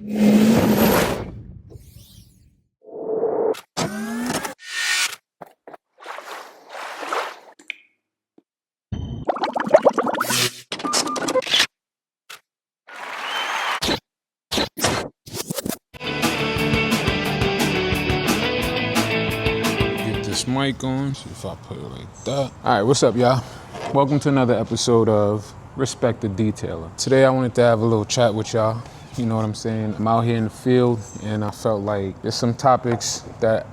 Get this mic on, see if I put it like that. All right, what's up, y'all? Welcome to another episode of Respect the Detailer. Today I wanted to have a little chat with y'all. You know what I'm saying? I'm out here in the field and I felt like there's some topics that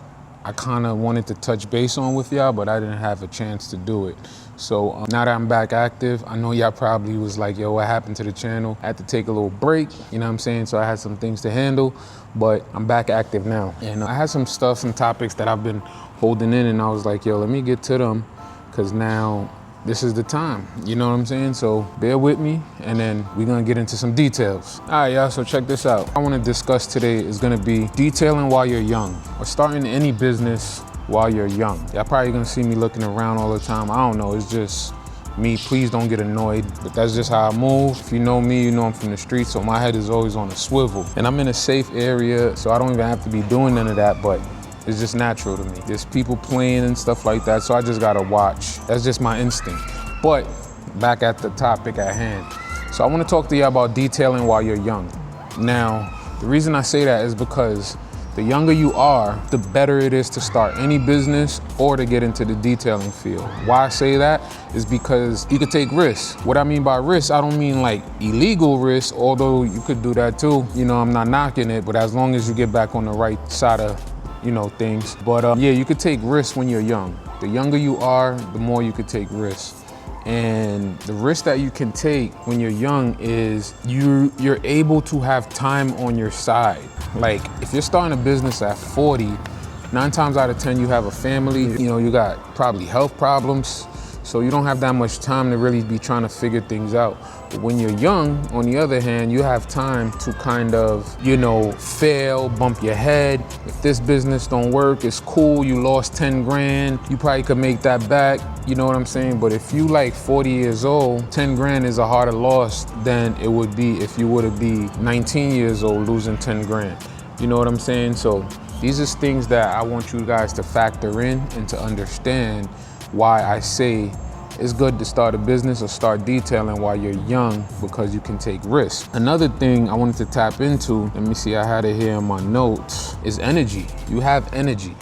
I kind of wanted to touch base on with y'all, but I didn't have a chance to do it. So now that I'm back active, I know y'all probably was like, yo, what happened to the channel? I had to take a little break, you know what I'm saying? So I had some things to handle, but I'm back active now. And I had some stuff, some topics that I've been holding in, and I was like, yo, let me get to them, because now this is the time, you know what I'm saying? So bear with me, and then we're gonna get into some details. All right, y'all, so check this out. What I wanna discuss today is gonna be detailing while you're young, or starting any business while you're young. Y'all probably gonna see me looking around all the time. I don't know, it's just me. Please don't get annoyed, but that's just how I move. If you know me, you know I'm from the streets, so my head is always on a swivel. And I'm in a safe area, so I don't even have to be doing none of that, but it's just natural to me. There's people playing and stuff like that, so I just gotta watch. That's just my instinct. But back at the topic at hand. So I wanna talk to you about detailing while you're young. Now, the reason I say that is because the younger you are, the better it is to start any business or to get into the detailing field. Why I say that is because you could take risks. What I mean by risks, I don't mean like illegal risks, although you could do that too. You know, I'm not knocking it, but as long as you get back on the right side of things. But yeah, you could take risks when you're young. The younger you are, the more you could take risks. And the risk that you can take when you're young is you're able to have time on your side. Like if you're starting a business at 40, 9 times out of 10 you have a family, you got probably health problems, so you don't have that much time to really be trying to figure things out. But when you're young, on the other hand, you have time to kind of, fail, bump your head. If this business don't work, it's cool, you lost 10 grand, you probably could make that back, you know what I'm saying? But if you like 40 years old, 10 grand is a harder loss than it would be if you would be 19 years old losing 10 grand. You know what I'm saying? So these are things that I want you guys to factor in and to understand why I say it's good to start a business or start detailing while you're young, because you can take risks. Another thing I wanted to tap into, let me see, I had it here in my notes, is energy. You have energy.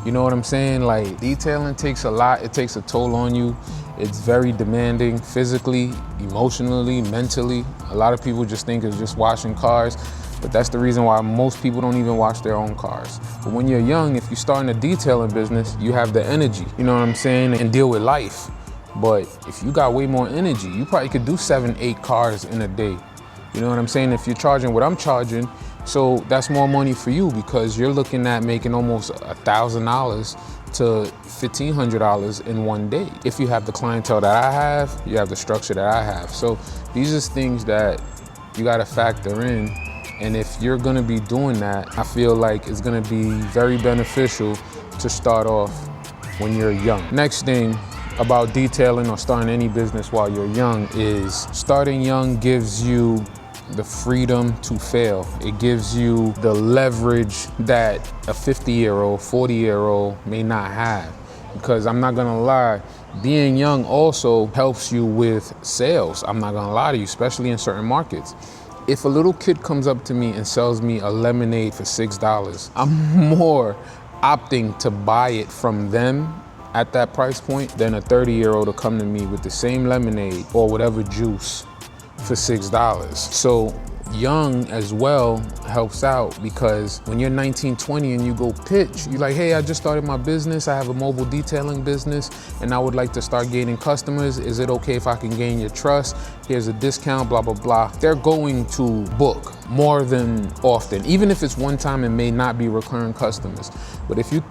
You know what I'm saying? Like detailing takes a lot. It takes a toll on you. It's very demanding physically, emotionally, mentally. A lot of people just think it's just washing cars, but that's the reason why most people don't even wash their own cars. But when you're young, if you're starting a detailing business, you have the energy, you know what I'm saying, and deal with life. But if you got way more energy, you probably could do 7, 8 cars in a day. You know what I'm saying? If you're charging what I'm charging, so that's more money for you, because you're looking at making almost $1,000 to $1,500 in one day. If you have the clientele that I have, you have the structure that I have. So these are things that you gotta factor in. And if you're gonna be doing that, I feel like it's gonna be very beneficial to start off when you're young. Next thing about detailing or starting any business while you're young is starting young gives you the freedom to fail. It gives you the leverage that a 50-year-old, 40-year-old may not have. Because I'm not gonna lie, being young also helps you with sales. I'm not gonna lie to you, especially in certain markets. If a little kid comes up to me and sells me a lemonade for $6, I'm more opting to buy it from them at that price point than a 30-year-old to come to me with the same lemonade or whatever juice for $6. So young as well helps out, because when you're 19, 20 and you go pitch, you're like, hey, I just started my business. I have a mobile detailing business and I would like to start gaining customers. Is it okay if I can gain your trust? Here's a discount, blah, blah, blah. They're going to book more than often. Even if it's one time, it may not be recurring customers. But if you,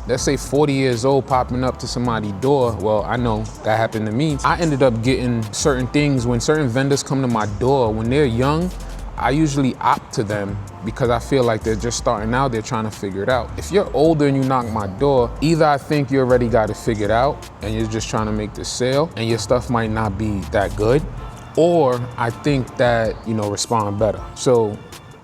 let's say 40 years old, popping up to somebody's door, well, I know that happened to me. I ended up getting certain things when certain vendors come to my door, when they're young, I usually opt to them because I feel like they're just starting out, they're trying to figure it out. If you're older and you knock my door, either I think you already got it figured out and you're just trying to make the sale and your stuff might not be that good, or I think that, respond better. So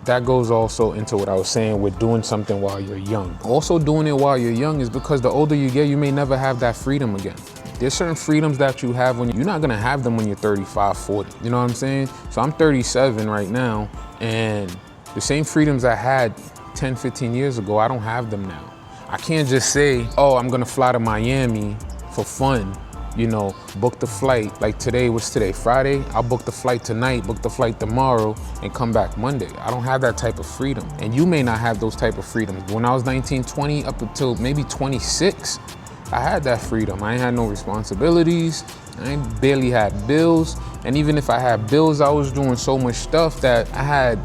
that goes also into what I was saying with doing something while you're young. Also doing it while you're young is because the older you get, you may never have that freedom again. There's certain freedoms that you have when you're not gonna have them when you're 35, 40. You know what I'm saying? So I'm 37 right now, and the same freedoms I had 10, 15 years ago, I don't have them now. I can't just say, oh, I'm gonna fly to Miami for fun, you know, book the flight. Like today, what's today, Friday? I'll book the flight tonight, book the flight tomorrow, and come back Monday. I don't have that type of freedom. And you may not have those type of freedoms. When I was 19, 20, up until maybe 26, I had that freedom. I ain't had no responsibilities. I ain't barely had bills. And even if I had bills, I was doing so much stuff that I had,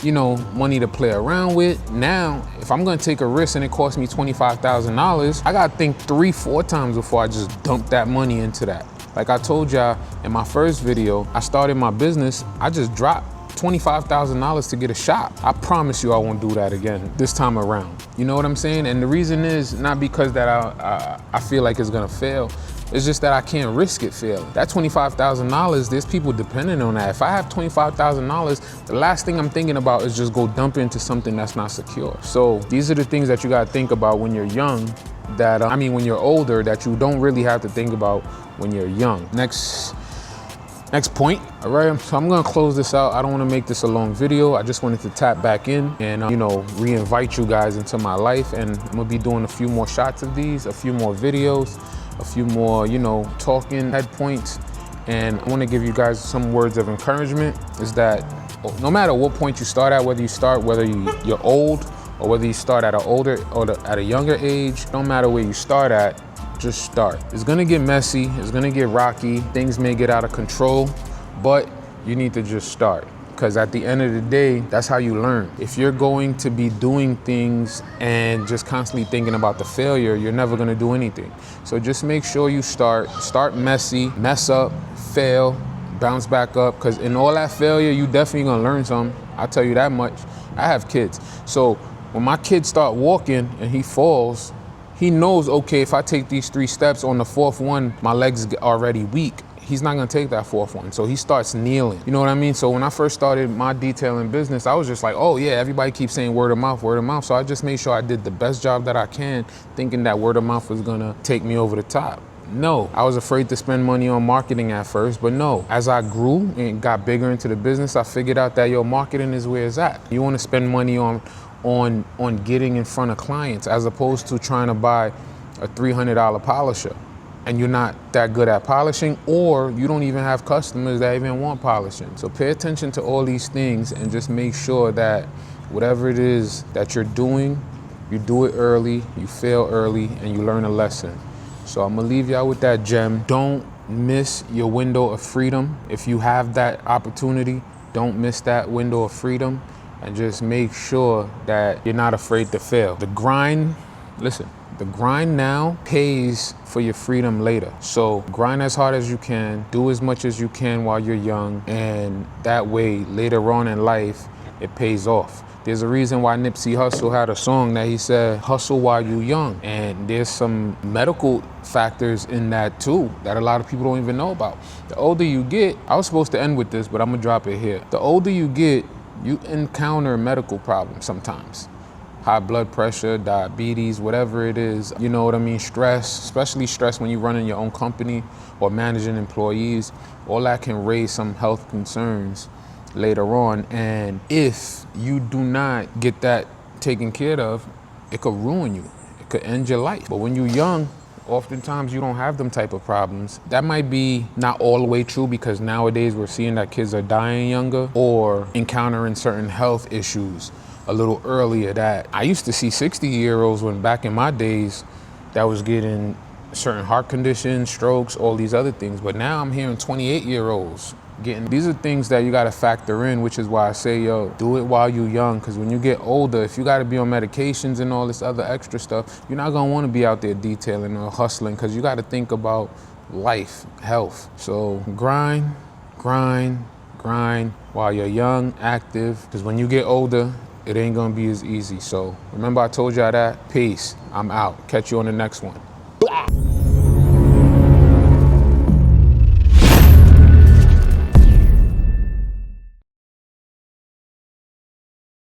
you know, money to play around with. Now, if I'm gonna take a risk and it costs me $25,000, I gotta think 3, 4 times before I just dump that money into that. Like I told y'all in my first video, I started my business, I just dropped $25,000 to get a shop. I promise you I won't do that again this time around. You know what I'm saying? And the reason is not because that I feel like it's gonna fail. It's just that I can't risk it failing. That $25,000, there's people depending on that. If I have $25,000, the last thing I'm thinking about is just go dump into something that's not secure. So these are the things that you gotta think about when you're young, that, when you're older, that you don't really have to think about when you're young. Next point, all right, so I'm gonna close this out. I don't wanna make this a long video. I just wanted to tap back in and, re-invite you guys into my life. And I'm gonna be doing a few more shots of these, a few more videos, a few more, talking head points. And I wanna give you guys some words of encouragement, is that no matter what point you start at, whether you're old or whether you start at an older or at a younger age, no matter where you start at, just start. It's gonna get messy, it's gonna get rocky, things may get out of control, but you need to just start. Because at the end of the day, that's how you learn. If you're going to be doing things and just constantly thinking about the failure, you're never gonna do anything. So just make sure you start messy, mess up, fail, bounce back up, because in all that failure, you definitely gonna learn something. I'll tell you that much. I have kids. So when my kid start walking and he falls, he knows, okay, if I take these 3 steps, on the 4th one, my legs are already weak. He's not gonna take that 4th one. So he starts kneeling. You know what I mean? So when I first started my detailing business, I was just like, oh yeah, everybody keeps saying word of mouth, word of mouth. So I just made sure I did the best job that I can, thinking that word of mouth was gonna take me over the top. No, I was afraid to spend money on marketing at first, but no, as I grew and got bigger into the business, I figured out that marketing is where it's at. You wanna spend money on getting in front of clients, as opposed to trying to buy a $300 polisher and you're not that good at polishing, or you don't even have customers that even want polishing. So pay attention to all these things and just make sure that whatever it is that you're doing, you do it early, you fail early, and you learn a lesson. So I'm gonna leave y'all with that gem. Don't miss your window of freedom. If you have that opportunity, don't miss that window of freedom. And just make sure that you're not afraid to fail. The grind now pays for your freedom later. So grind as hard as you can, do as much as you can while you're young, and that way, later on in life, it pays off. There's a reason why Nipsey Hussle had a song that he said, hustle while you're young. And there's some medical factors in that too, that a lot of people don't even know about. The older you get, I was supposed to end with this, but I'm gonna drop it here. The older you get, you encounter medical problems sometimes. High blood pressure, diabetes, whatever it is, you know what I mean? Stress, especially stress when you're running your own company or managing employees, all that can raise some health concerns later on. And if you do not get that taken care of, it could ruin you. It could end your life. But when you're young, oftentimes you don't have them type of problems. That might be not all the way true, because nowadays we're seeing that kids are dying younger or encountering certain health issues a little earlier. That I used to see 60-year-olds when back in my days that was getting certain heart conditions, strokes, all these other things. But now I'm hearing 28-year-olds getting, these are things that you gotta factor in, which is why I say, do it while you're young, because when you get older, if you gotta be on medications and all this other extra stuff, you're not gonna wanna be out there detailing or hustling, because you gotta think about life, health. So grind while you're young, active, because when you get older, it ain't gonna be as easy. So remember I told y'all that. Peace, I'm out. Catch you on the next one.